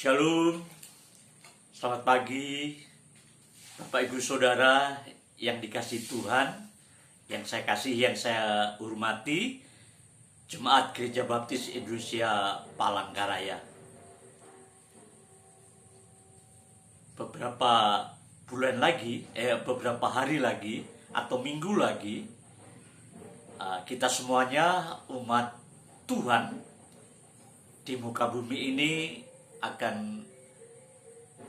Shalom, selamat pagi Bapak Ibu Saudara yang dikasihi Tuhan, yang saya kasih, yang saya hormati, Jemaat Gereja Baptis Indonesia Palangkaraya. Beberapa hari lagi atau minggu lagi, kita semuanya umat Tuhan di muka bumi ini akan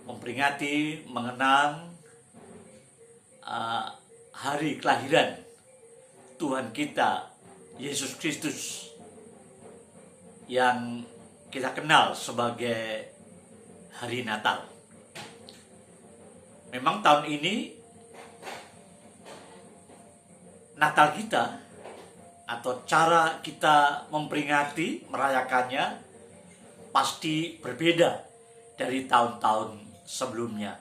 memperingati, mengenang hari kelahiran Tuhan kita Yesus Kristus yang kita kenal sebagai hari Natal. Memang tahun ini Natal kita atau cara kita memperingati, merayakannya pasti berbeda dari tahun-tahun sebelumnya.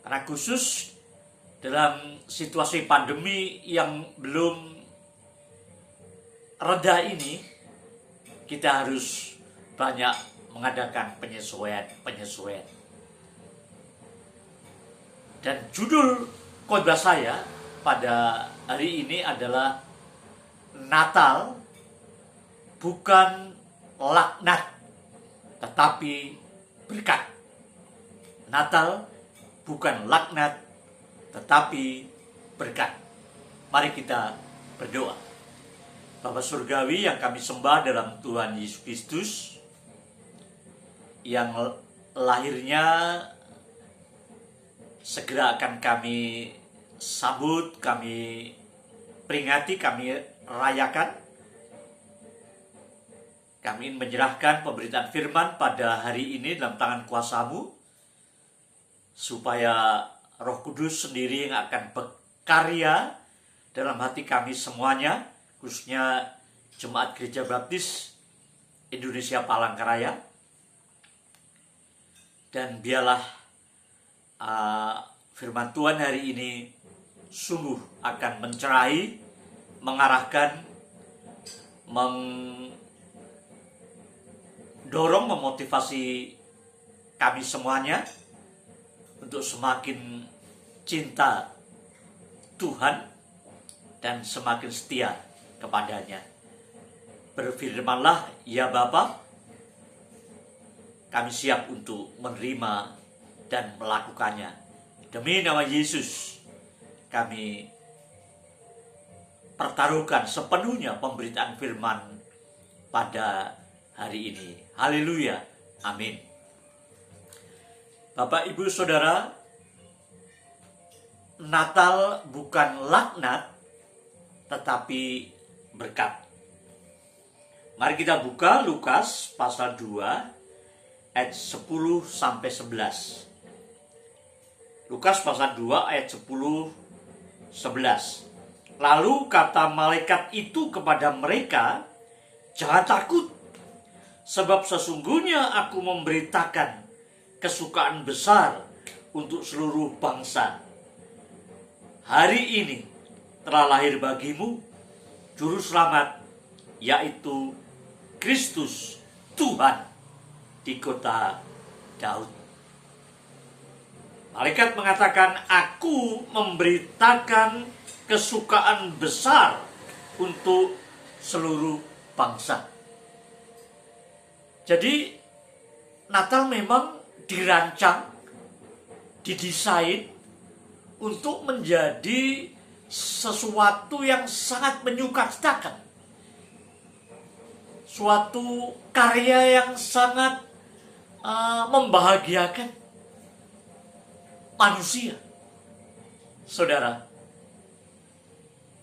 Karena khusus dalam situasi pandemi yang belum reda ini, kita harus banyak mengadakan penyesuaian. Dan judul khotbah saya pada hari ini adalah Natal bukan laknat tetapi berkat. Natal bukan laknat tetapi berkat. Mari kita berdoa. Bapa Surgawi yang kami sembah dalam Tuhan Yesus Kristus, yang lahirnya segera akan kami sambut, kami peringati, kami rayakan. Kami menyerahkan pemberitaan firman pada hari ini dalam tangan kuasa-Mu, supaya Roh Kudus sendiri yang akan berkarya dalam hati kami semuanya, khususnya Jemaat Gereja Baptis Indonesia Palangkaraya. Dan biarlah firman Tuhan hari ini sungguh akan mencerahi, mengarahkan, dorong, memotivasi kami semuanya untuk semakin cinta Tuhan dan semakin setia kepadanya. Berfirmanlah, ya Bapa, kami siap untuk menerima dan melakukannya. Demi nama Yesus, kami pertaruhkan sepenuhnya pemberitaan firman pada hari ini. Haleluya. Amin. Bapak, Ibu, Saudara, Natal bukan laknat tetapi berkat. Mari kita buka Lukas pasal 2 ayat 10 sampai 11. Lukas pasal 2 ayat 10 11. Lalu kata malaikat itu kepada mereka, "Jangan takut, sebab sesungguhnya aku memberitakan kesukaan besar untuk seluruh bangsa. Hari ini telah lahir bagimu Juru Selamat, yaitu Kristus Tuhan di kota Daud." Malaikat mengatakan, "Aku memberitakan kesukaan besar untuk seluruh bangsa." Jadi Natal memang dirancang, didesain untuk menjadi sesuatu yang sangat menyukacitakan. Suatu karya yang sangat membahagiakan manusia. Saudara,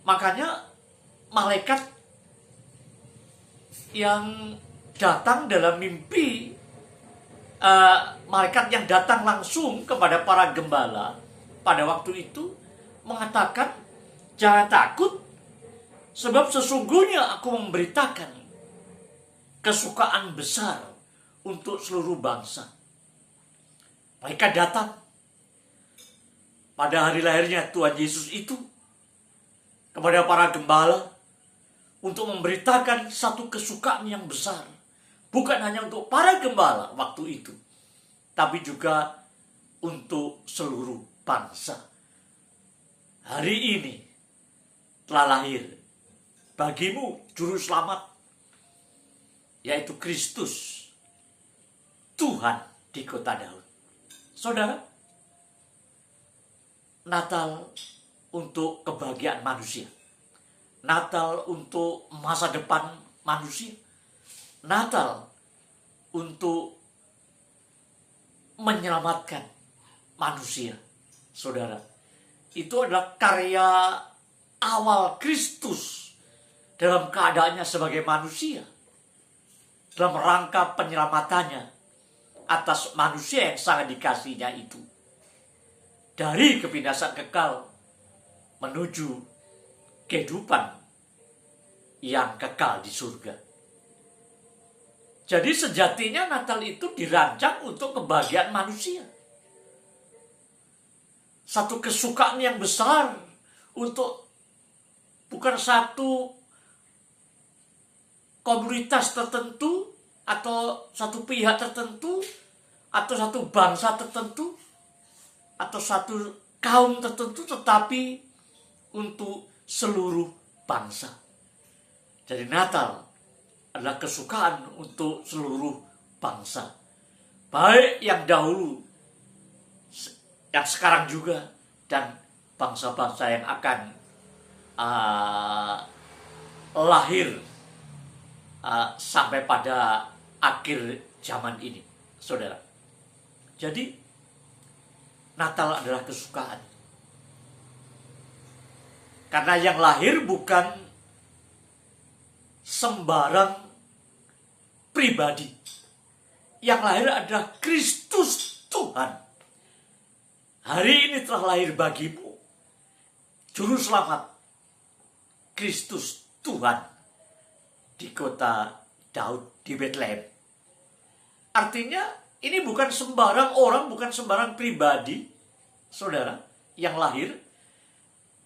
makanya malaikat yang datang dalam mimpi, malaikat yang datang langsung kepada para gembala pada waktu itu mengatakan, "Jangan takut, sebab sesungguhnya aku memberitakan kesukaan besar untuk seluruh bangsa." Malaikat datang pada hari lahirnya Tuhan Yesus itu kepada para gembala untuk memberitakan satu kesukaan yang besar Bukan hanya untuk para gembala waktu itu, tapi juga untuk seluruh bangsa. Hari ini telah lahir bagimu juru selamat, yaitu Kristus, Tuhan di kota Daud. Saudara, Natal untuk kebahagiaan manusia. Natal untuk masa depan manusia. Natal untuk menyelamatkan manusia. Saudara, itu adalah karya awal Kristus dalam keadaannya sebagai manusia, dalam rangka penyelamatannya atas manusia yang sangat dikasihinya itu, dari kebinasaan kekal menuju kehidupan yang kekal di surga. Jadi sejatinya Natal itu dirancang untuk kebahagiaan manusia. Satu kesukaan yang besar untuk bukan satu komunitas tertentu atau satu pihak tertentu atau satu bangsa tertentu atau satu kaum tertentu, tetapi untuk seluruh bangsa. Jadi Natal adalah kesukaan untuk seluruh bangsa, baik yang dahulu, yang sekarang juga, dan bangsa-bangsa yang akan lahir sampai pada akhir zaman ini, saudara. Jadi Natal adalah kesukaan, karena yang lahir bukan sembarang pribadi. Yang lahir adalah Kristus Tuhan. Hari ini telah lahir bagimu juru selamat, Kristus Tuhan, di kota Daud, di Betlehem. Artinya ini bukan sembarang orang, bukan sembarang pribadi, saudara, yang lahir,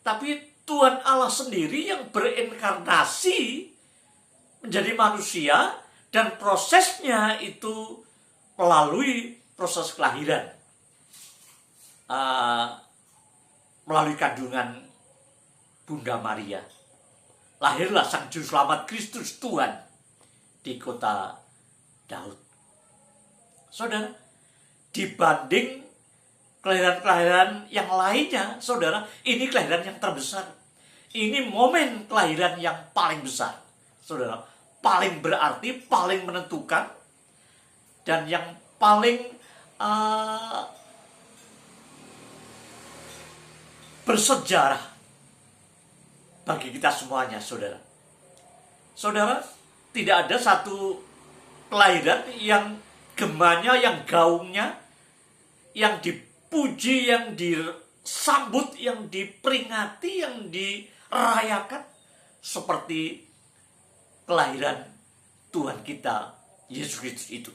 tapi Tuhan Allah sendiri yang berinkarnasi menjadi manusia, dan prosesnya itu melalui proses kelahiran, melalui kandungan Bunda Maria. Lahirlah Sang Juru Selamat Kristus Tuhan di kota Daud. Saudara, dibanding kelahiran-kelahiran yang lainnya, saudara, ini kelahiran yang terbesar. Ini momen kelahiran yang paling besar, saudara, paling berarti, paling menentukan, dan yang paling bersejarah bagi kita semuanya, saudara. Saudara, tidak ada satu kelahiran yang gemanya, yang gaungnya, yang dipuji, yang disambut, yang diperingati, yang dirayakan seperti kelahiran Tuhan kita Yesus Kristus itu,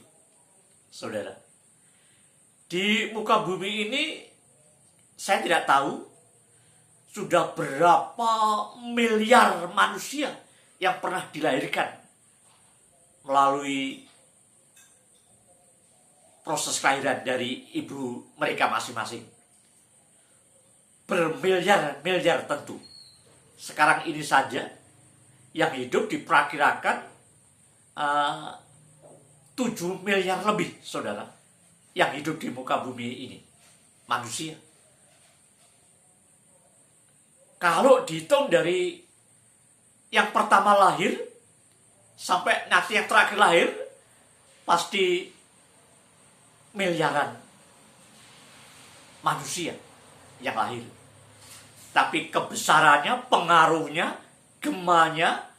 saudara. Di muka bumi ini saya tidak tahu sudah berapa miliar manusia yang pernah dilahirkan melalui proses kelahiran dari ibu mereka masing-masing. Bermiliar-miliar tentu. Sekarang ini saja yang hidup diperkirakan 7 miliar lebih, saudara, yang hidup di muka bumi ini, manusia. Kalau dihitung dari yang pertama lahir sampai nanti yang terakhir lahir, pasti miliaran manusia yang lahir. Tapi kebesarannya, pengaruhnya, gemanya,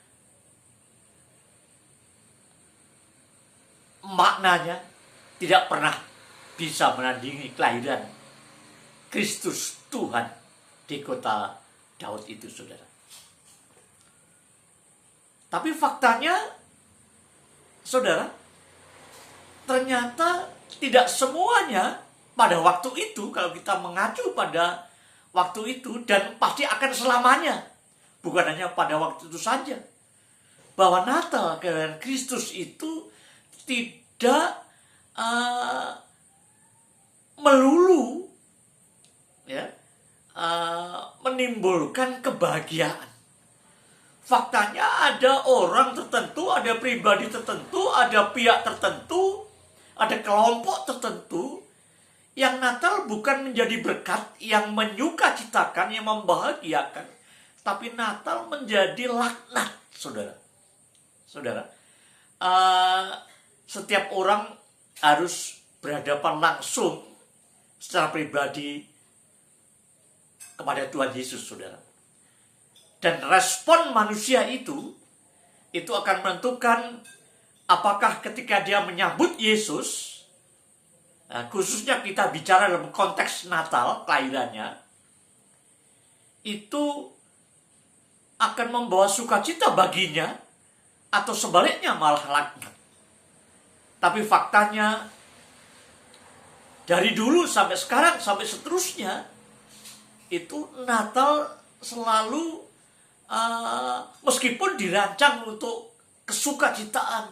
maknanya tidak pernah bisa menandingi kelahiran Kristus Tuhan di kota Daud itu, saudara. Tapi faktanya, saudara, ternyata tidak semuanya pada waktu itu, kalau kita mengacu pada waktu itu, dan pasti akan selamanya, bukan hanya pada waktu itu saja, bahwa Natal kelahiran Kristus itu tidak melulu ya menimbulkan kebahagiaan. Faktanya ada orang tertentu, ada pribadi tertentu, ada pihak tertentu, ada kelompok tertentu yang Natal bukan menjadi berkat, yang menyukacitakan, yang membahagiakan, tapi Natal menjadi laknat, saudara. Saudara, setiap orang harus berhadapan langsung secara pribadi kepada Tuhan Yesus, saudara. Dan respon manusia itu akan menentukan apakah ketika dia menyambut Yesus, khususnya kita bicara dalam konteks Natal, kelahirannya, itu akan membawa sukacita baginya, atau sebaliknya malah laknat. Tapi faktanya, dari dulu sampai sekarang, sampai seterusnya, itu Natal selalu meskipun dirancang untuk kesukacitaan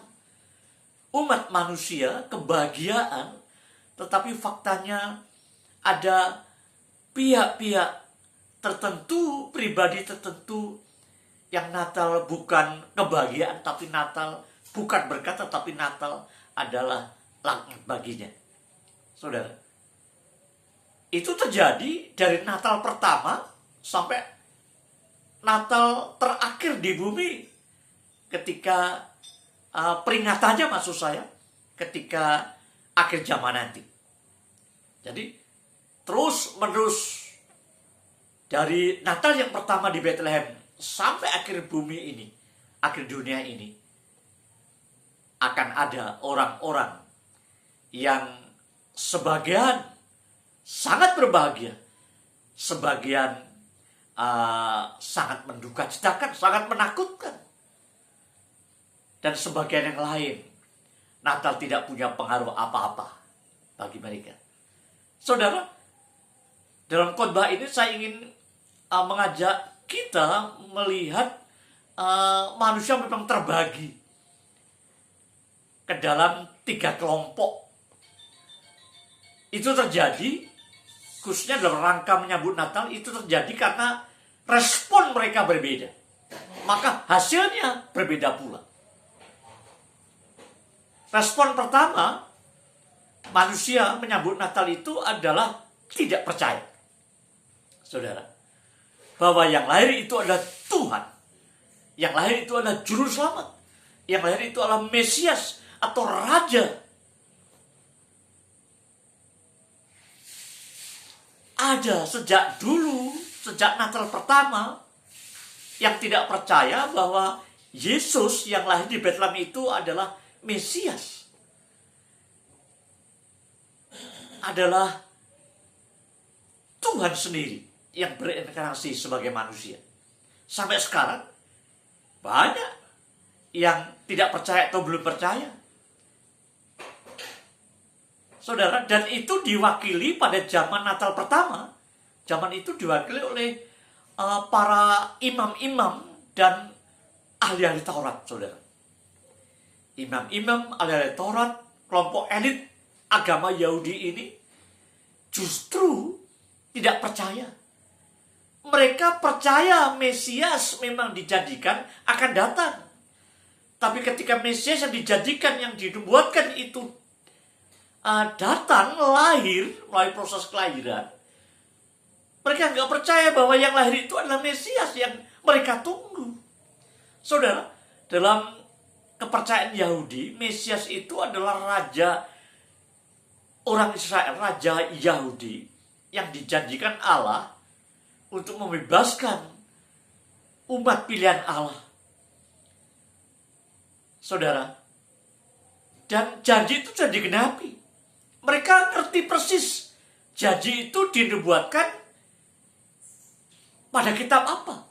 umat manusia, kebahagiaan, tetapi faktanya ada pihak-pihak tertentu, pribadi tertentu, yang Natal bukan kebahagiaan, tapi Natal bukan berkat, tapi Natal adalah laknat baginya. Saudara, itu terjadi dari Natal pertama sampai Natal terakhir di bumi, ketika peringatannya, maksud saya, ketika akhir zaman nanti. Jadi terus menerus dari Natal yang pertama di Bethlehem sampai akhir bumi ini, akhir dunia ini, akan ada orang-orang yang sebagian sangat berbahagia, sebagian sangat mendukacitakan, sangat menakutkan, dan sebagian yang lain Natal tidak punya pengaruh apa-apa bagi mereka. Saudara, dalam khotbah ini saya ingin mengajak kita melihat manusia memang terbagi ke dalam 3 kelompok. Itu terjadi khususnya dalam rangka menyambut Natal, itu terjadi karena respon mereka berbeda. Maka hasilnya berbeda pula. Respon pertama, manusia menyambut Natal itu adalah tidak percaya. Saudara, bahwa yang lahir itu adalah Tuhan. Yang lahir itu adalah Juru Selamat. Yang lahir itu adalah Mesias atau Raja. Ada sejak dulu, sejak Natal pertama, yang tidak percaya bahwa Yesus yang lahir di Bethlehem itu adalah Mesias. Adalah Tuhan sendiri yang berinkarnasi sebagai manusia. Sampai sekarang, banyak yang tidak percaya atau belum percaya. Saudara, dan itu diwakili pada zaman Natal pertama. Zaman itu diwakili oleh para imam-imam dan ahli-ahli Taurat, saudara. Imam-imam, ahli-ahli Taurat, kelompok elit agama Yahudi ini justru tidak percaya. Mereka percaya Mesias memang dijanjikan akan datang. Tapi ketika Mesias yang dijanjikan, yang dinubuatkan itu datang, lahir, melalui proses kelahiran, mereka nggak percaya bahwa yang lahir itu adalah Mesias yang mereka tunggu. Saudara, dalam kepercayaan Yahudi, Mesias itu adalah raja orang Israel, raja Yahudi yang dijanjikan Allah untuk membebaskan umat pilihan Allah. Saudara, dan janji itu sudah digenapi. Mereka ngerti persis janji itu dinubuatkan pada kitab apa.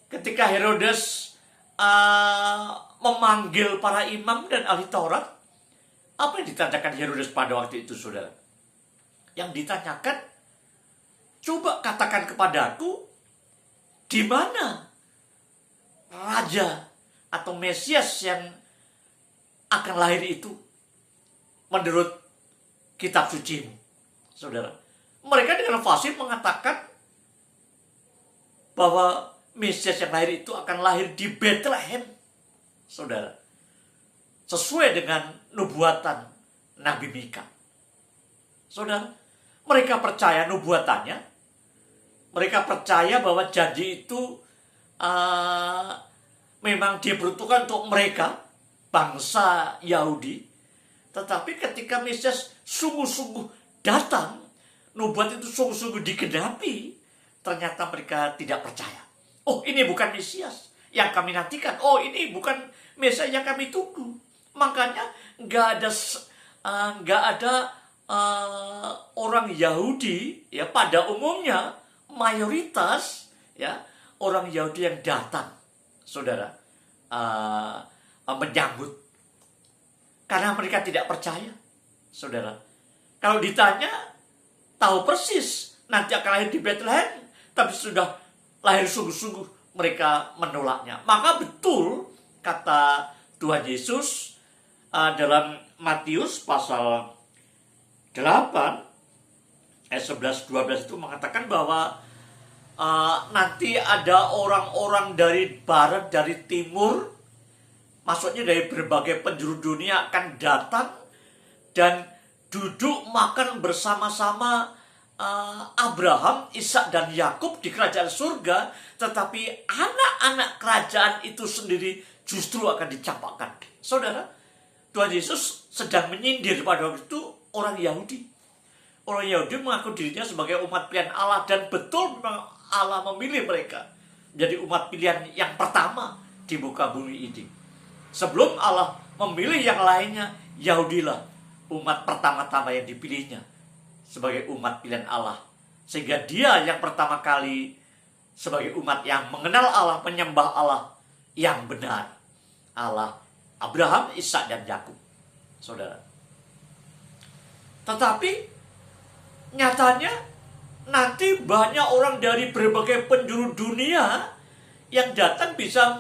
Ketika Herodes memanggil para imam dan ahli Taurat, apa yang ditanyakan Herodes pada waktu itu, saudara? Yang ditanyakan, coba katakan kepadaku, di mana raja atau Mesias yang akan lahir itu? menurut kitab sucimu, saudara. Mereka dengan fasih mengatakan bahwa Mesias yang lahir itu akan lahir di Bethlehem, saudara. Sesuai dengan nubuatan Nabi Mika. Saudara, mereka percaya nubuatannya. Mereka percaya bahwa janji itu memang diperuntukkan untuk mereka, bangsa Yahudi. Tetapi ketika Mesias sungguh-sungguh datang, nubuat itu sungguh-sungguh digenapi, ternyata mereka tidak percaya. Oh, ini bukan Mesias yang kami nantikan. Oh, ini bukan Mesias yang kami tunggu. Makanya nggak ada orang Yahudi ya pada umumnya, mayoritas ya orang Yahudi yang datang, saudara, menyambut, karena mereka tidak percaya, saudara. Kalau ditanya, tahu persis nanti akan lahir di Bethlehem, tapi sudah lahir sungguh-sungguh, mereka menolaknya. Maka betul kata Tuhan Yesus dalam Matius pasal 8 ayat 11-12 itu mengatakan bahwa nanti ada orang-orang dari barat, dari timur, maksudnya dari berbagai penjuru dunia akan datang dan duduk makan bersama-sama Abraham, Ishak dan Yakub di kerajaan surga. Tetapi anak-anak kerajaan itu sendiri justru akan dicampakkan. Saudara, Tuhan Yesus sedang menyindir pada waktu itu orang Yahudi. Orang Yahudi mengaku dirinya sebagai umat pilihan Allah, dan betul memang Allah memilih mereka jadi umat pilihan yang pertama di muka bumi ini. Sebelum Allah memilih yang lainnya, Yahudilah umat pertama-tama yang dipilihnya sebagai umat pilihan Allah. Sehingga dia yang pertama kali sebagai umat yang mengenal Allah, menyembah Allah yang benar. Allah Abraham, Ishak dan Yakub, saudara. Tetapi nyatanya nanti banyak orang dari berbagai penjuru dunia yang datang bisa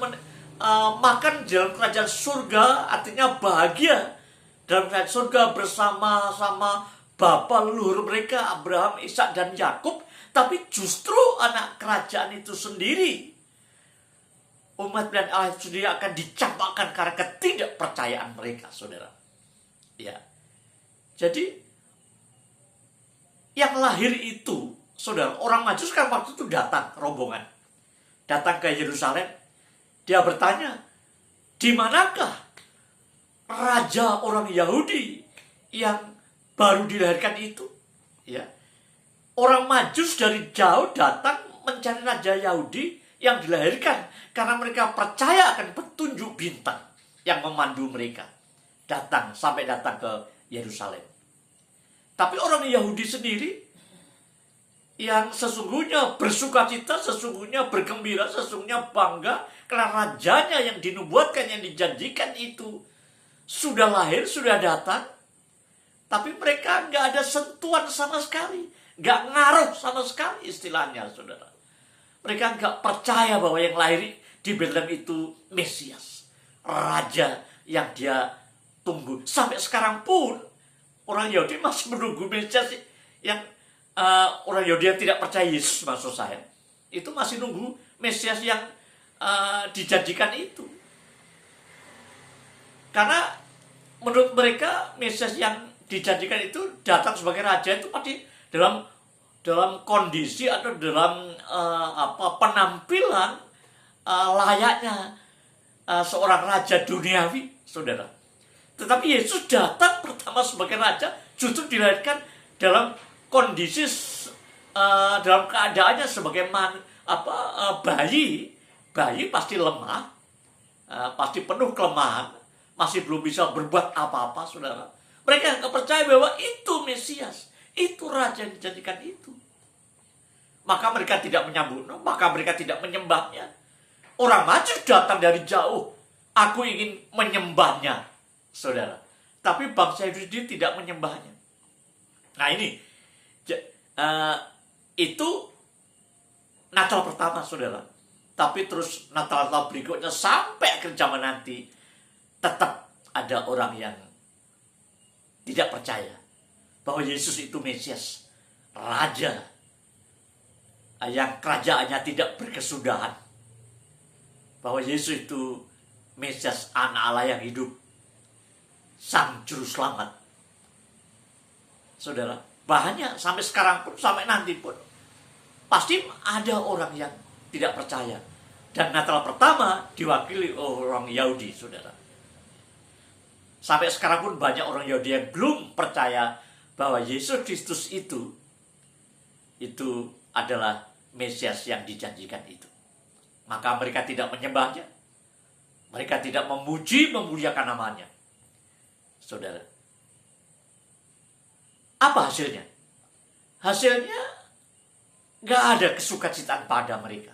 makan dalam kerajaan surga, artinya bahagia dalam kerajaan surga bersama-sama bapa leluhur mereka Abraham, Ishak dan Yakub. Tapi justru anak kerajaan itu sendiri, umat pilihan Allah itu sendiri akan dicampakkan karena ketidakpercayaan mereka, saudara. Ya, jadi yang lahir itu, saudara, orang Majus kan waktu itu datang rombongan, datang ke Yerusalem. Dia bertanya, di manakah raja orang Yahudi yang baru dilahirkan itu? Ya, orang Majus dari jauh datang mencari raja Yahudi yang dilahirkan karena mereka percaya akan petunjuk bintang yang memandu mereka. Sampai datang ke Yerusalem. Tapi orang Yahudi sendiri yang sesungguhnya bersukacita, sesungguhnya bergembira, sesungguhnya bangga karena rajanya yang dinubuatkan, yang dijanjikan itu sudah lahir, sudah datang. Tapi mereka nggak ada sentuhan sama sekali, nggak ngaruh sama sekali istilahnya, saudara. Mereka nggak percaya bahwa yang lahir di Bethlehem itu Mesias, raja yang dia tunggu. Sampai sekarang pun orang Yahudi masih menunggu Mesias yang orang Yahudi yang tidak percaya Yesus, maksud saya, itu masih nunggu Mesias yang dijanjikan itu. Karena menurut mereka Mesias yang dijanjikan itu datang sebagai raja itu pasti dalam kondisi atau dalam penampilan layaknya seorang raja duniawi, saudara. Tetapi Yesus datang pertama sebagai raja justru dilahirkan dalam kondisi dalam keadaannya sebagai bayi. Bayi pasti lemah, pasti penuh kelemahan, masih belum bisa berbuat apa-apa, saudara. Mereka nggak percaya bahwa itu Mesias, itu raja yang dijanjikan itu. Maka mereka tidak menyambutnya, maka mereka tidak menyembahnya. Orang Majus datang dari jauh, aku ingin menyembahnya, saudara. Tapi bangsa Yahudi tidak menyembahnya. Nah ini, itu Natal pertama, saudara. Tapi terus Natal-Natal berikutnya sampai akhir zaman nanti, tetap ada orang yang tidak percaya bahwa Yesus itu Mesias, Raja yang kerajaannya tidak berkesudahan, bahwa Yesus itu Mesias, Anak Allah yang hidup, Sang Juru Selamat. Saudara, banyak sampai sekarang pun, sampai nanti pun, pasti ada orang yang tidak percaya. Dan Natal pertama diwakili orang Yahudi, saudara. Sampai sekarang pun banyak orang Yahudi yang belum percaya bahwa Yesus Kristus itu adalah Mesias yang dijanjikan itu. Maka mereka tidak menyembahnya. Mereka tidak memuji, memuliakan namanya. Saudara. Apa hasilnya? Hasilnya gak ada kesukacitaan pada mereka.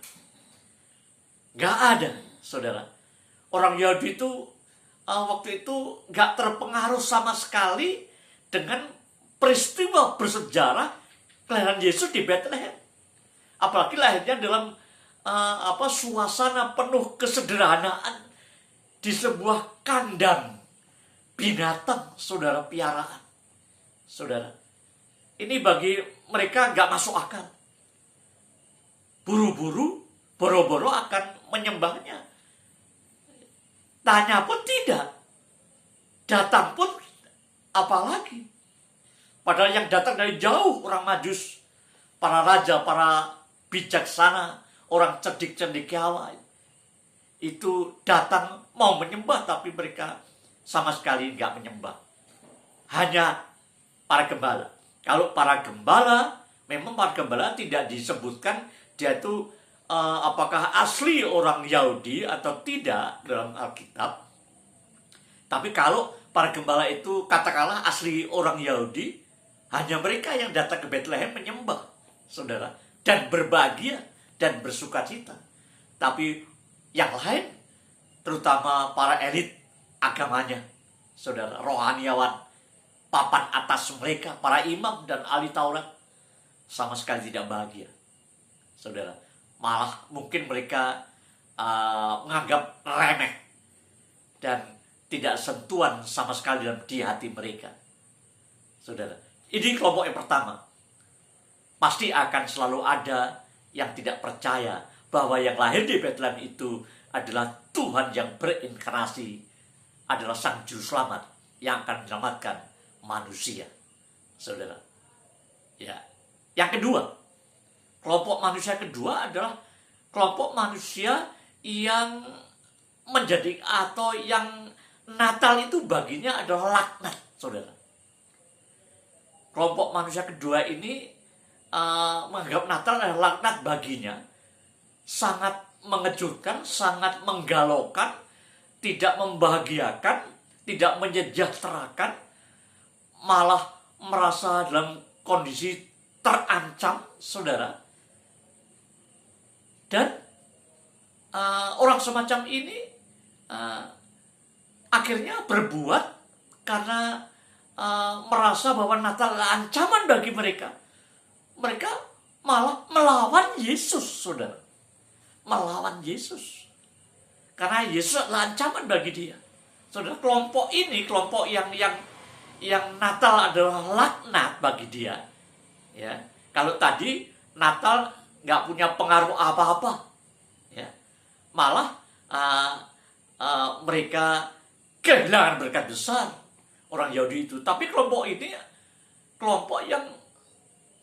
Gak ada, saudara. Orang Yahudi itu waktu itu gak terpengaruh sama sekali dengan peristiwa bersejarah kelahiran Yesus di Bethlehem. Apalagi lahirnya dalam suasana penuh kesederhanaan di sebuah kandang binatang, saudara, piaraan. Saudara, ini bagi mereka gak masuk akal. Boro-boro akan menyembahnya. Tanya pun tidak. Datang pun apalagi. Padahal yang datang dari jauh, orang Majus, para raja, para bijaksana, orang cerdik cendekiawa, itu datang mau menyembah, tapi mereka sama sekali nggak menyembah. Hanya para gembala. Kalau para gembala, memang para gembala tidak disebutkan dia itu apakah asli orang Yahudi atau tidak dalam Alkitab. Tapi kalau para gembala itu katakanlah asli orang Yahudi, hanya mereka yang datang ke Bethlehem menyembah, saudara, dan berbahagia dan bersukacita. Tapi yang lain, terutama para elit agamanya, saudara, rohaniawan, papan atas mereka, para imam dan ahli Taurat, sama sekali tidak bahagia, saudara. Malah mungkin mereka menganggap remeh dan tidak sentuhan sama sekali dalam di hati mereka, saudara. Ini kelompok yang pertama. Pasti akan selalu ada yang tidak percaya bahwa yang lahir di Bethlehem itu adalah Tuhan yang berinkarnasi, adalah Sang Juru Selamat yang akan menyelamatkan manusia, saudara. Ya, yang kedua, kelompok manusia kedua adalah kelompok manusia yang menjadi atau yang Natal itu baginya adalah laknat, saudara. Kelompok manusia kedua ini menganggap Natal adalah laknat baginya, sangat mengejutkan, sangat menggalaukan, tidak membahagiakan, tidak menyejahterakan, malah merasa dalam kondisi terancam, saudara. Dan orang semacam ini akhirnya berbuat karena merasa bahwa Natal adalah ancaman bagi mereka. Mereka malah melawan Yesus, saudara. Melawan Yesus. Karena Yesus adalah ancaman bagi dia. Saudara, kelompok ini, kelompok yang Natal adalah laknat bagi dia. Ya, kalau tadi Natal nggak punya pengaruh apa-apa, ya, malah mereka kehilangan berkat besar, orang Yahudi itu. Tapi kelompok ini kelompok yang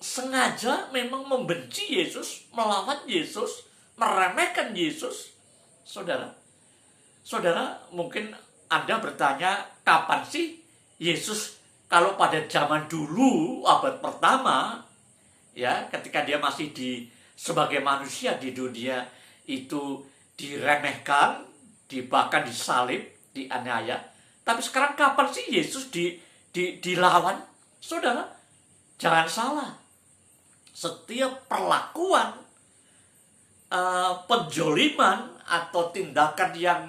sengaja memang membenci Yesus, melawan Yesus, meremehkan Yesus. Saudara, mungkin Anda bertanya, kapan sih Yesus, kalau pada zaman dulu, abad pertama, ya, ketika dia masih sebagai manusia di dunia, itu diremehkan, bahkan disalib, dianiaya. Tapi sekarang kapan sih Yesus dilawan? Saudara, jangan salah. Setiap perlakuan, penjoliman, atau tindakan yang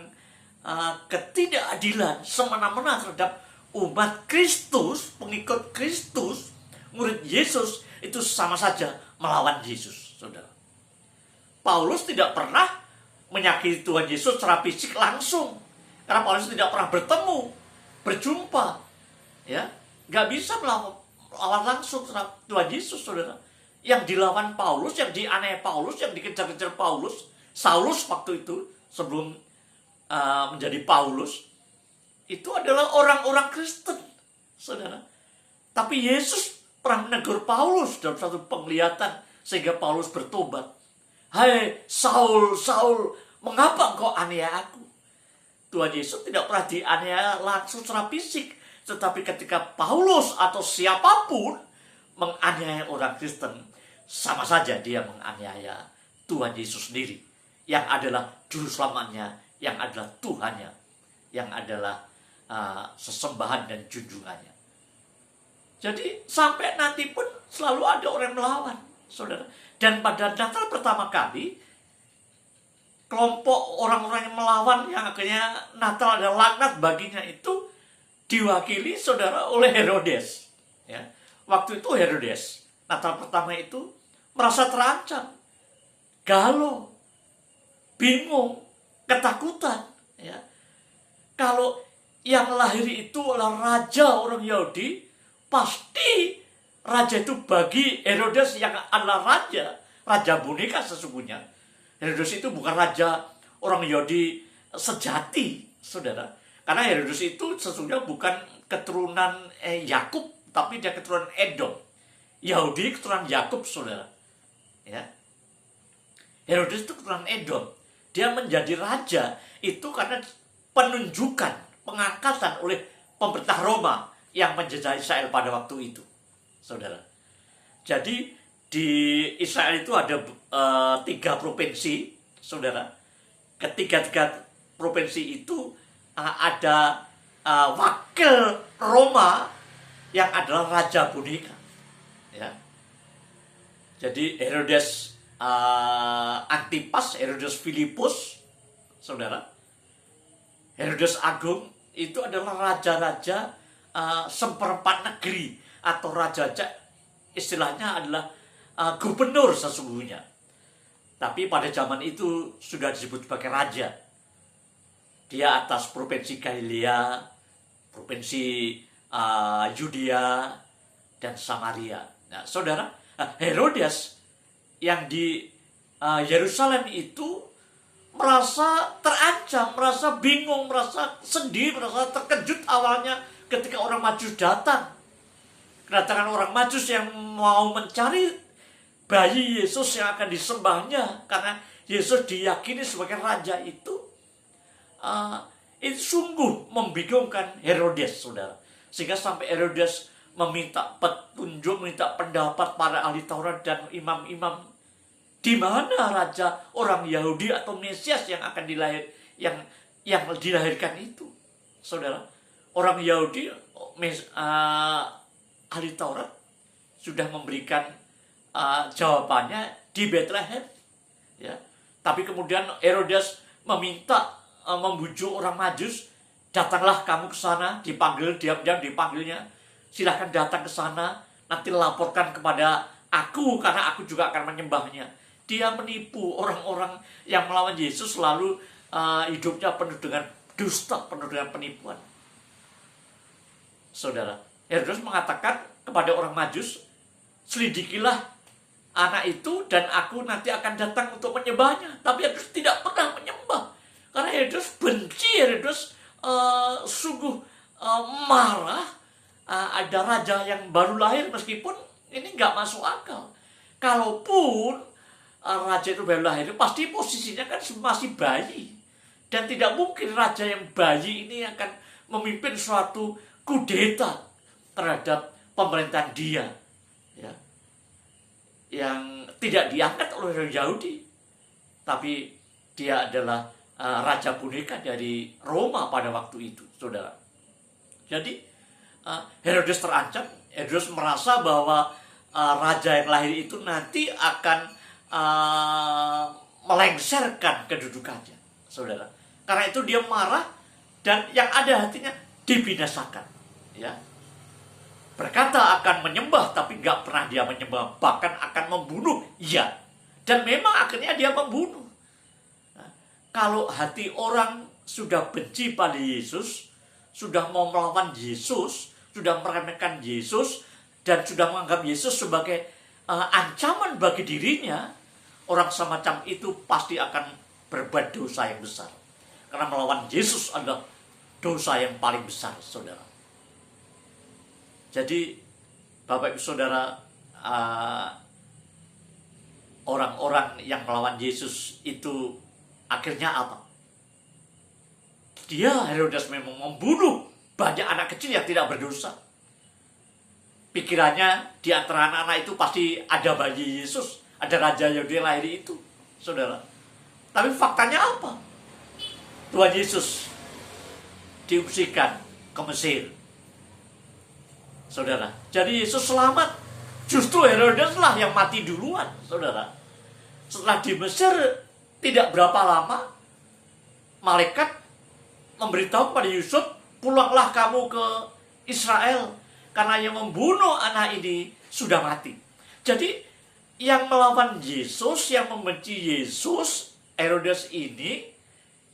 ketidakadilan semena-mena terhadap umat Kristus, pengikut Kristus, murid Yesus, itu sama saja melawan Yesus, saudara. Paulus tidak pernah menyakiti Tuhan Yesus secara fisik langsung, karena Paulus tidak pernah berjumpa, ya. Nggak bisa melawan langsung Tuhan Yesus, saudara. Yang dilawan Paulus, yang dianiaya Paulus, yang dikejar-kejar Paulus, Saulus waktu itu, sebelum menjadi Paulus, itu adalah orang-orang Kristen, saudara. Tapi Yesus pernah menegur Paulus dalam satu penglihatan, sehingga Paulus bertobat. Hai Saul, Saul, mengapa engkau aniaya aku? Tuhan Yesus tidak pernah dianiaya langsung secara fisik. Tetapi ketika Paulus atau siapapun menganiaya orang Kristen, sama saja dia menganiaya Tuhan Yesus sendiri, yang adalah juru selamatnya, yang adalah Tuhannya, yang adalah sesembahan dan junjungannya. Jadi sampai nanti pun selalu ada orang melawan, saudara. Dan pada Natal pertama kali, kelompok orang-orang yang melawan, yang akhirnya Natal adalah laknat baginya, itu diwakili, saudara, oleh Herodes. Ya. Waktu itu Herodes, Natal pertama itu, merasa terancam, galau, bingung, ketakutan. Ya. Kalau yang lahir itu adalah raja orang Yahudi, pasti raja itu bagi Herodes yang adalah raja boneka sesungguhnya. Herodes itu bukan raja orang Yahudi sejati, saudara. Karena Herodes itu sesungguhnya bukan keturunan Yakub, tapi dia keturunan Edom. Yahudi keturunan Yakub, saudara. Ya. Herodes itu keturunan Edom. Dia menjadi raja itu karena penunjukan, pengangkatan oleh pemerintah Roma yang menjajah Israel pada waktu itu, saudara. Jadi di Israel itu ada 3 provinsi, saudara. Ketiga-tiga provinsi itu ada wakil Roma yang adalah raja boneka. Ya. Jadi Herodes Antipas, Herodes Filipus, saudara. Herodes Agung itu adalah raja-raja seperempat negeri, atau raja-raja istilahnya adalah gubernur sesungguhnya. Tapi pada zaman itu sudah disebut sebagai raja. Dia atas provinsi Galilea, provinsi Yudea, dan Samaria. Nah, saudara, Herodes yang di Yerusalem itu merasa terancam, merasa bingung, merasa sedih, merasa terkejut awalnya ketika orang Majus datang. Kedatangan orang Majus yang mau mencari bayi Yesus yang akan disembahnya, karena Yesus diyakini sebagai raja itu sungguh membingungkan Herodes, saudara. Sehingga sampai Herodes meminta petunjuk, meminta pendapat para ahli Taurat dan imam-imam, di mana raja orang Yahudi atau Mesias yang akan yang dilahirkan itu, saudara. Orang Yahudi, ahli Taurat sudah memberikan jawabannya di Bethlehem, ya. Tapi kemudian Herodes meminta, membujuk orang Majus, datanglah kamu ke sana, dipanggil, diam-diam dipanggilnya, silahkan datang ke sana, nanti laporkan kepada aku, karena aku juga akan menyembahnya. Dia menipu orang-orang yang melawan Yesus, selalu hidupnya penuh dengan dusta, penuh dengan penipuan. Saudara, Herodes mengatakan kepada orang Majus, selidikilah anak itu dan aku nanti akan datang untuk menyembahnya. Tapi Herodes tidak pernah menyembah, karena Herodes benci, Herodes sungguh marah. Ada raja yang baru lahir, meskipun ini nggak masuk akal. Kalaupun raja itu baru lahir, pasti posisinya kan masih bayi. Dan tidak mungkin raja yang bayi ini akan memimpin suatu kudeta terhadap pemerintahan dia, ya, yang tidak diangkat oleh orang Yahudi. Tapi dia adalah raja boneka dari Roma pada waktu itu, saudara. Jadi Herodes terancam. Herodes merasa bahwa raja yang lahir itu nanti akan melengsarkan kedudukannya, saudara. Karena itu dia marah, dan yang ada hatinya dibinasakan, ya. Berkata akan menyembah, tapi nggak pernah dia menyembah, bahkan akan membunuh, ya. Dan memang akhirnya dia membunuh. Nah, kalau hati orang sudah benci pada Yesus, sudah mau melawan Yesus, sudah meremehkan Yesus, dan sudah menganggap Yesus sebagai ancaman bagi dirinya, orang semacam itu pasti akan berbuat dosa yang besar. Karena melawan Yesus adalah dosa yang paling besar, saudara. Jadi, Bapak Ibu Saudara, orang-orang yang melawan Yesus itu akhirnya apa? Herodes memang membunuh banyak anak kecil yang tidak berdosa. Pikirannya di antara anak-anak itu pasti ada bayi Yesus, ada raja yang dia lahir itu, saudara. Tapi faktanya apa? Tuhan Yesus diungsikan ke Mesir, saudara. Jadi Yesus selamat. Justru Herodes lah yang mati duluan, saudara. Setelah di Mesir, tidak berapa lama, malaikat memberitahu kepada Yusuf, pulanglah kamu ke Israel, karena yang membunuh anak ini sudah mati. Jadi, yang melawan Yesus, yang membenci Yesus, Herodes ini,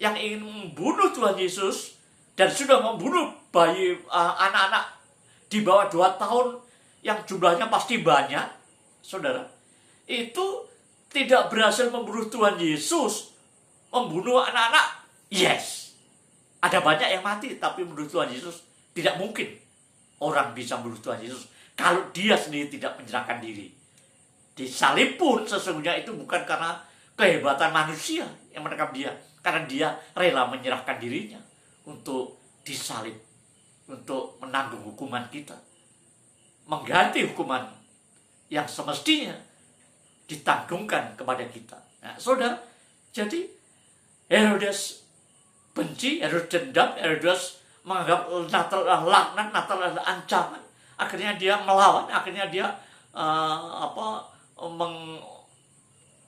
yang ingin membunuh Tuhan Yesus, dan sudah membunuh bayi anak-anak di bawah 2 tahun, yang jumlahnya pasti banyak, saudara, itu tidak berhasil membunuh Tuhan Yesus. Membunuh anak-anak, yes, ada banyak yang mati, tapi menurut Tuhan Yesus tidak mungkin orang bisa membunuh Tuhan Yesus kalau dia sendiri tidak menyerahkan diri. Disalib pun sesungguhnya itu bukan karena kehebatan manusia yang menangkap dia, karena dia rela menyerahkan dirinya untuk disalib, untuk menanggung hukuman kita, mengganti hukuman yang semestinya ditanggungkan kepada kita. Nah, saudara, jadi Herodes benci, Herodes dendam, Herodes menganggap Natal adalah laknat, Natal adalah ancaman. Akhirnya dia melawan, akhirnya dia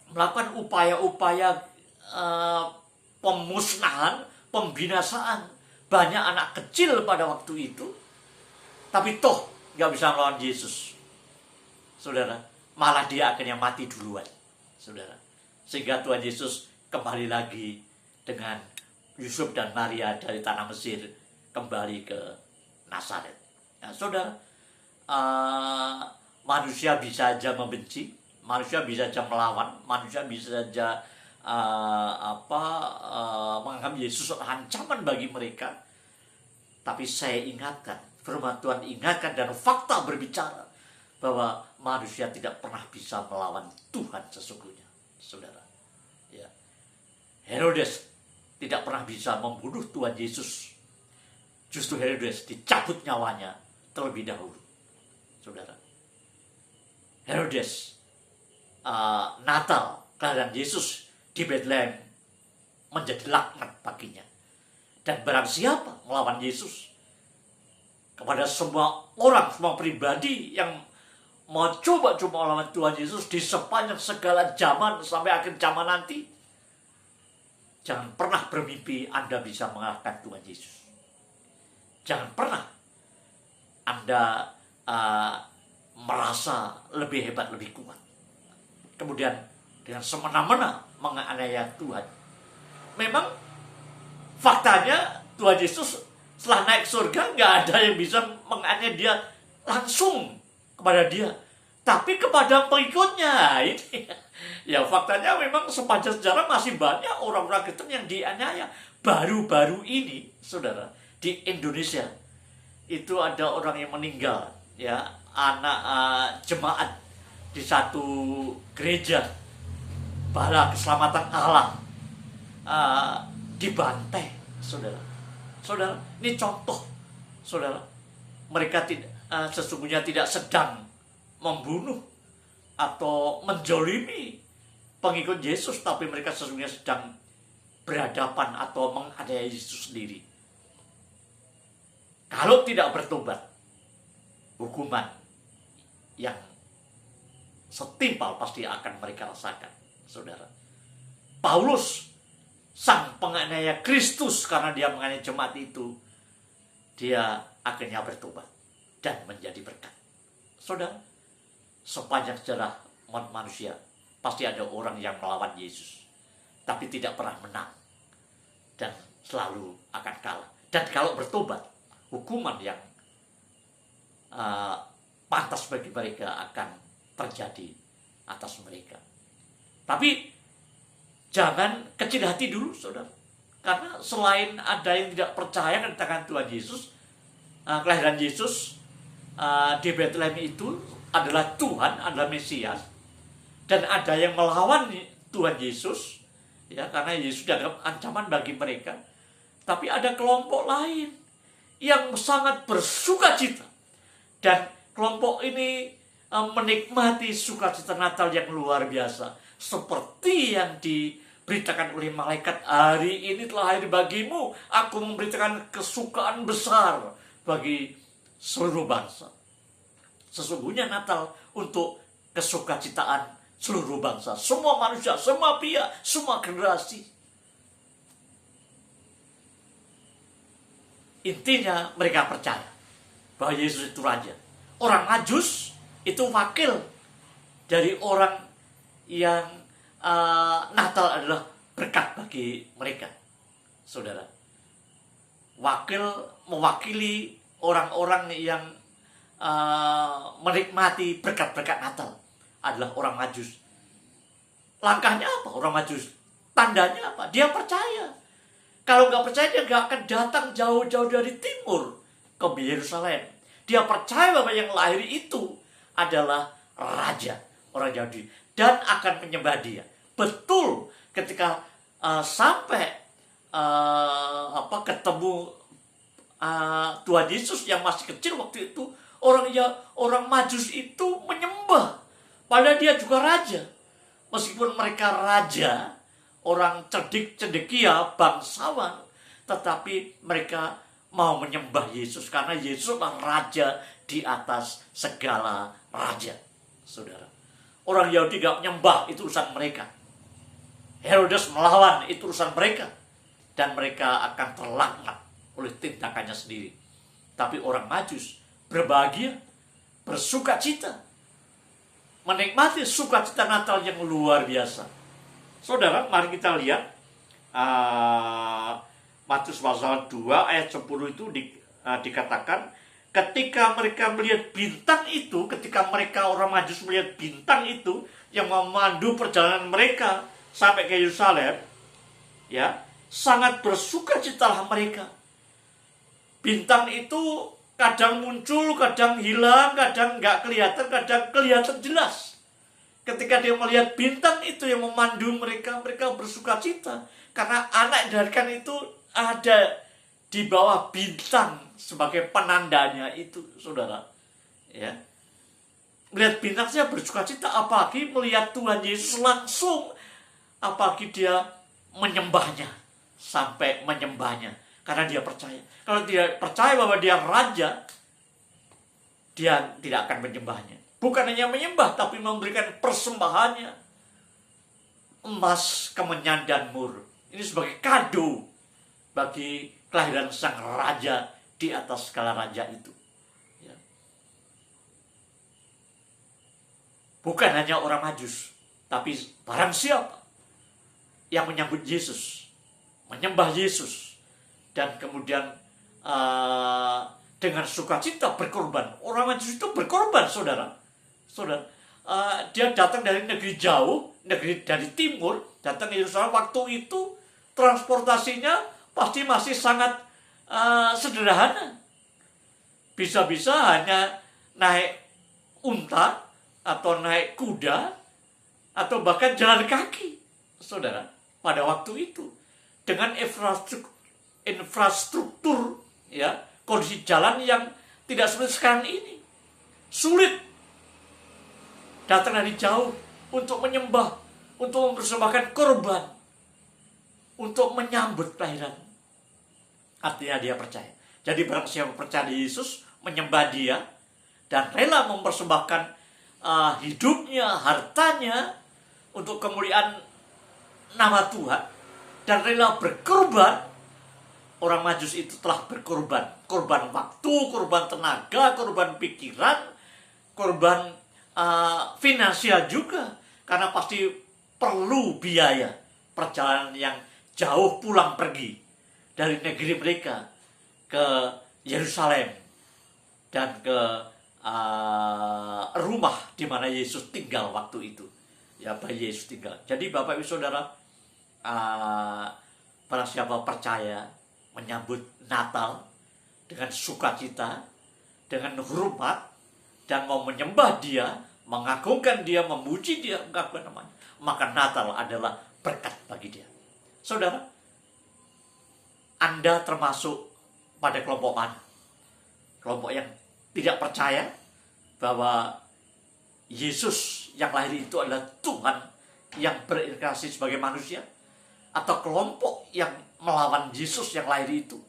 melakukan upaya-upaya pemusnahan, pembinasaan banyak anak kecil pada waktu itu. Tapi toh nggak bisa melawan Yesus, saudara. Malah dia akhirnya mati duluan, saudara. Sehingga Tuhan Yesus kembali lagi dengan Yusuf dan Maria dari tanah Mesir kembali ke Nazaret. Nah, saudara, manusia bisa saja membenci, manusia bisa saja melawan, manusia bisa saja menganggap Yesus ancaman bagi mereka. Tapi saya ingatkan, firman Tuhan ingatkan, dan fakta berbicara bahwa manusia tidak pernah bisa melawan Tuhan sesungguhnya, saudara. Ya. Herodes tidak pernah bisa membunuh Tuhan Yesus. Justru Herodes dicabut nyawanya terlebih dahulu, saudara. Herodes Natal, kelahiran Yesus di Bethlehem menjadi laknat baginya. Dan barang siapa melawan Yesus, kepada semua orang, semua pribadi yang mau coba-coba melawan Tuhan Yesus di sepanjang segala zaman sampai akhir zaman nanti, jangan pernah bermimpi Anda bisa mengalahkan Tuhan Yesus. Jangan pernah Anda merasa lebih hebat, lebih kuat, kemudian dengan semena-mena menganiaya Tuhan. Memang faktanya Tuhan Yesus setelah naik surga nggak ada yang bisa menganiaya dia langsung kepada dia, tapi kepada pengikutnya. Ini ya faktanya memang sepanjang sejarah masih banyak orang-orang Kristen yang dianiaya. Baru-baru ini, saudara, di Indonesia itu ada orang yang meninggal, ya, anak jemaat di satu gereja Bala Keselamatan Allah dibantai, saudara. Saudara, ini contoh, saudara. Mereka sesungguhnya tidak sedang membunuh atau menjolimi pengikut Yesus, tapi mereka sesungguhnya sedang berhadapan atau menganiaya Yesus sendiri. Kalau tidak bertobat, hukuman yang setimpal pasti akan mereka rasakan, saudara. Paulus, sang penganiaya Kristus, karena dia menganiaya jemaat itu, dia akhirnya bertobat dan menjadi berkat. Saudara, sepanjang sejarah manusia pasti ada orang yang melawan Yesus, tapi tidak pernah menang dan selalu akan kalah. Dan kalau bertobat, hukuman yang pantas bagi mereka akan terjadi atas mereka. Tapi jangan kecil hati dulu, saudara. Karena selain ada yang tidak percaya tentang Tuhan Yesus, kelahiran Yesus di Bethlehem itu adalah Tuhan, adalah Mesias, dan ada yang melawan Tuhan Yesus, ya, karena Yesus dianggap ancaman bagi mereka. Tapi ada kelompok lain yang sangat bersuka cita, dan kelompok ini menikmati sukacita Natal yang luar biasa, seperti yang diberitakan oleh malaikat, hari ini telah hadir bagimu, aku memberitakan kesukaan besar bagi seluruh bangsa. Sesungguhnya Natal untuk kesukacitaan seluruh bangsa, semua manusia, semua pihak, semua generasi. Intinya mereka percaya bahwa Yesus itu Raja. Orang Majus itu wakil dari orang yang Natal adalah berkat bagi mereka, saudara. Mewakili orang-orang yang menikmati berkat-berkat Natal adalah orang Majus. Langkahnya apa orang Majus? Tandanya apa? Dia percaya. Kalau nggak percaya, dia nggak akan datang jauh-jauh dari timur ke Yerusalem. Dia percaya bahwa yang lahir itu adalah Raja orang Yahudi dan akan menyembah dia. Betul, ketika sampai ketemu Tuhan Yesus yang masih kecil waktu itu, orang Majus itu menyembah, padahal dia juga raja. Meskipun mereka raja, orang cerdik cendekia, bangsawan, tetapi mereka mau menyembah Yesus karena Yesus adalah raja di atas segala raja, saudara. Orang Yahudi gak menyembah, itu urusan mereka. Herodes melawan, itu urusan mereka, dan mereka akan terlaknat oleh tindakannya sendiri. Tapi orang Majus berbahagia, bersuka cita, menikmati sukacita Natal yang luar biasa. Saudara, mari kita lihat Matius pasal 2 ayat 10 itu dikatakan, ketika mereka melihat bintang itu, ketika mereka orang Majus melihat bintang itu yang memandu perjalanan mereka sampai ke Yerusalem, ya, sangat bersukacitalah mereka. Bintang itu kadang muncul, kadang hilang, kadang nggak kelihatan, kadang kelihatan jelas. Ketika dia melihat bintang itu yang memandu mereka, mereka bersukacita karena anak yang dilahirkan itu ada di bawah bintang sebagai penandanya itu, saudara. Ya, melihat bintang saja bersukacita, apalagi melihat Tuhan Yesus langsung, apalagi dia menyembahnya, sampai menyembahnya karena dia percaya. Kalau tidak percaya bahwa dia raja, dia tidak akan menyembahnya. Bukan hanya menyembah, tapi memberikan persembahannya, emas, kemenyan, dan mur. Ini sebagai kado bagi kelahiran sang raja di atas segala raja itu. Ya. Bukan hanya orang Majus, tapi barang siapa yang menyambut Yesus, menyembah Yesus, dan kemudian dengan sukacita berkorban. Orang Majus itu berkorban, saudara. Dia datang dari negeri jauh, negeri dari timur, datang ke Yerusalem. Waktu itu transportasinya pasti masih sangat sederhana. Bisa-bisa hanya naik unta, atau naik kuda, atau bahkan jalan kaki, saudara. Pada waktu itu, dengan infrastruktur, ya, kondisi jalan yang tidak seperti sekarang ini, sulit datang dari jauh untuk menyembah, untuk mempersembahkan korban, untuk menyambut kelahiran. Artinya dia percaya. Jadi barang siapa percaya di Yesus, menyembah dia, dan rela mempersembahkan hidupnya, hartanya, untuk kemuliaan nama Tuhan, dan rela berkorban, orang Majus itu telah berkorban. Korban waktu, korban tenaga, korban pikiran, korban finansial juga, karena pasti perlu biaya perjalanan yang jauh pulang pergi dari negeri mereka ke Yerusalem dan ke rumah di mana Yesus tinggal waktu itu. Ya, bayi Yesus tinggal. Jadi Bapak Ibu Saudara, barang siapa percaya menyambut Natal dengan sukacita, dengan hormat, dan mau menyembah Dia, mengagungkan Dia, memuji Dia, mengagungkan namanya, maka Natal adalah berkat bagi dia. Saudara, Anda termasuk pada kelompok mana? Kelompok yang tidak percaya bahwa Yesus yang lahir itu adalah Tuhan yang berinkarnasi sebagai manusia? Atau kelompok yang melawan Yesus yang lahir itu,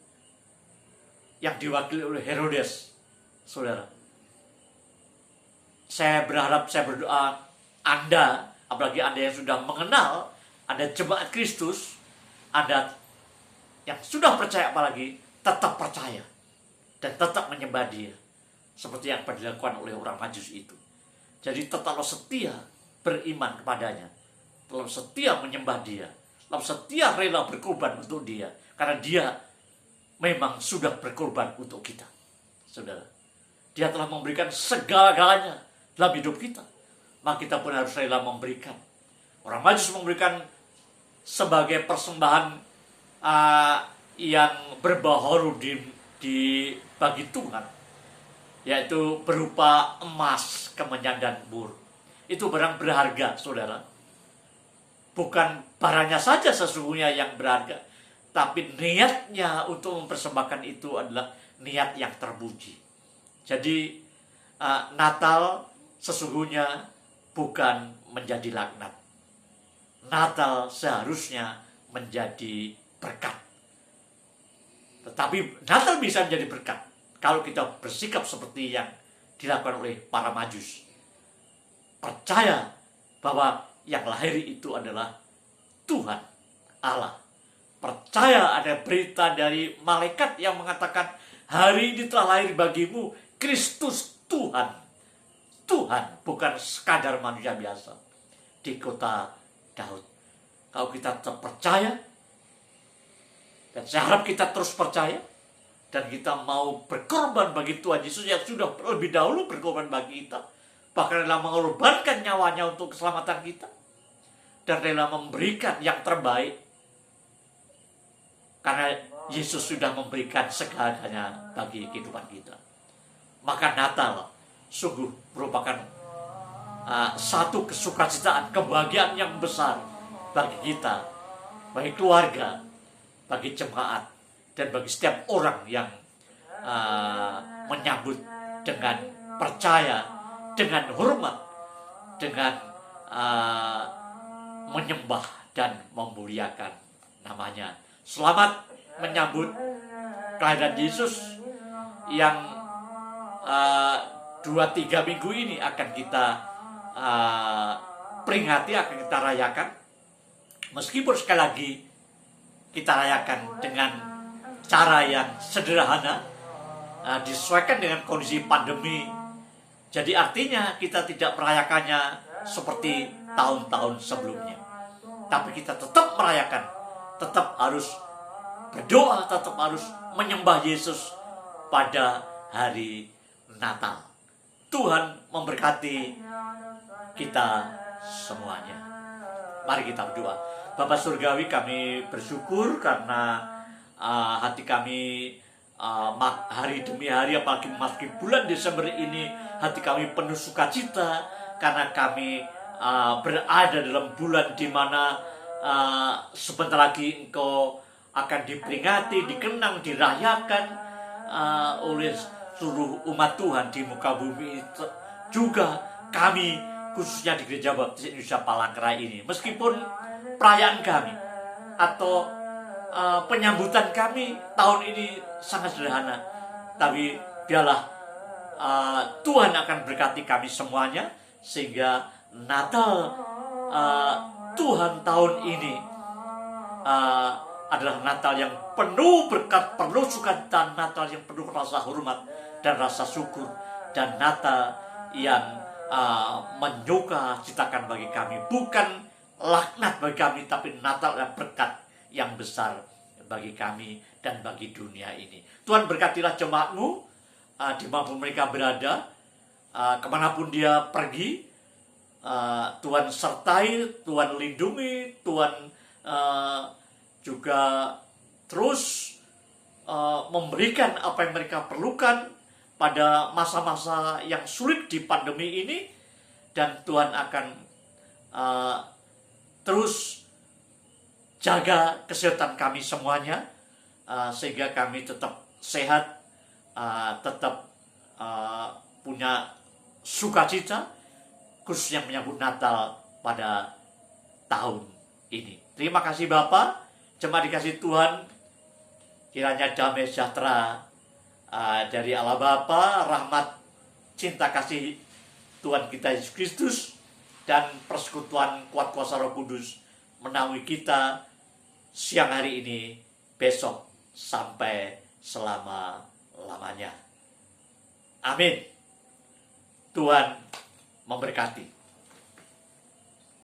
yang diwakili oleh Herodes? Saudara, saya berharap, saya berdoa, Anda, apalagi Anda yang sudah mengenal, Anda jemaat Kristus, Anda yang sudah percaya apalagi, tetap percaya dan tetap menyembah Dia seperti yang dilakukan oleh orang Majus itu. Jadi tetaplah setia beriman kepadanya, tetap setia menyembah Dia, tetap setia rela berkorban untuk Dia, karena Dia memang sudah berkorban untuk kita. Saudara, Dia telah memberikan segala-galanya dalam hidup kita, maka kita pun harus rela memberikan. Orang Majus memberikan sebagai persembahan yang berbau bagi Tuhan, yaitu berupa emas, kemenyan, dan mur. Itu barang berharga, saudara. Bukan barangnya saja sesungguhnya yang berharga, tapi niatnya untuk mempersembahkan itu adalah niat yang terpuji. Jadi Natal sesungguhnya bukan menjadi laknat. Natal seharusnya menjadi berkat. Tetapi Natal bisa menjadi berkat kalau kita bersikap seperti yang dilakukan oleh para Majus. Percaya bahwa yang lahir itu adalah Tuhan Allah. Percaya ada berita dari malaikat yang mengatakan, hari ini telah lahir bagimu Kristus Tuhan. Tuhan, bukan sekadar manusia biasa di kota Daud. Kalau kita tetap percaya, dan saya harap kita terus percaya, dan kita mau berkorban bagi Tuhan Yesus yang sudah lebih dahulu berkorban bagi kita, bahkan rela mengorbankan nyawanya untuk keselamatan kita, dan rela memberikan yang terbaik, karena Yesus sudah memberikan segalanya bagi kehidupan kita. Maka Natal sungguh merupakan satu kesukacitaan, kebahagiaan yang besar bagi kita, bagi keluarga, bagi jemaat, dan bagi setiap orang yang menyambut dengan percaya, dengan hormat, dengan menyembah dan memuliakan namanya. Selamat menyambut kelahiran Yesus yang 2-3 minggu ini akan kita peringati, akan kita rayakan. Meskipun sekali lagi kita rayakan dengan cara yang sederhana, disesuaikan dengan kondisi pandemi. Jadi artinya kita tidak merayakannya seperti tahun-tahun sebelumnya, tapi kita tetap merayakan, tetap harus berdoa, tetap harus menyembah Yesus pada hari Natal. Tuhan memberkati kita semuanya. Mari kita berdoa. Bapa Surgawi, kami bersyukur karena hati kami hari demi hari, apalagi memasuki bulan Desember ini, hati kami penuh sukacita karena kami berada dalam bulan di mana sebentar lagi Engkau akan diperingati, dikenang, dirayakan oleh seluruh umat Tuhan di muka bumi. Juga kami khususnya di Gereja Baptis Indonesia Palangkaraya ini, meskipun perayaan kami atau penyambutan kami tahun ini sangat sederhana, tapi biarlah Tuhan akan berkati kami semuanya, sehingga Natal Tuhan tahun ini adalah Natal yang penuh berkat, penuh sukacita, Natal yang penuh rasa hormat dan rasa syukur, dan Natal yang menyuka citakan bagi kami, bukan laknat bagi kami, tapi Natal adalah berkat yang besar bagi kami dan bagi dunia ini. Tuhan berkatilah jemaat-Mu dimanapun mereka berada, kemanapun dia pergi, Tuhan sertai, Tuhan lindungi, Tuhan juga terus memberikan apa yang mereka perlukan pada masa-masa yang sulit di pandemi ini, dan Tuhan akan terus jaga kesehatan kami semuanya, sehingga kami tetap sehat, tetap punya sukacita, khususnya menyambut Natal pada tahun ini. Terima kasih Bapak, jemaat dikasih Tuhan, kiranya damai sejahtera dari Allah Bapa, rahmat, cinta kasih Tuhan kita Yesus Kristus, dan persekutuan kuat kuasa Roh Kudus menaungi kita siang hari ini, besok, sampai selama-lamanya. Amin. Tuhan memberkati.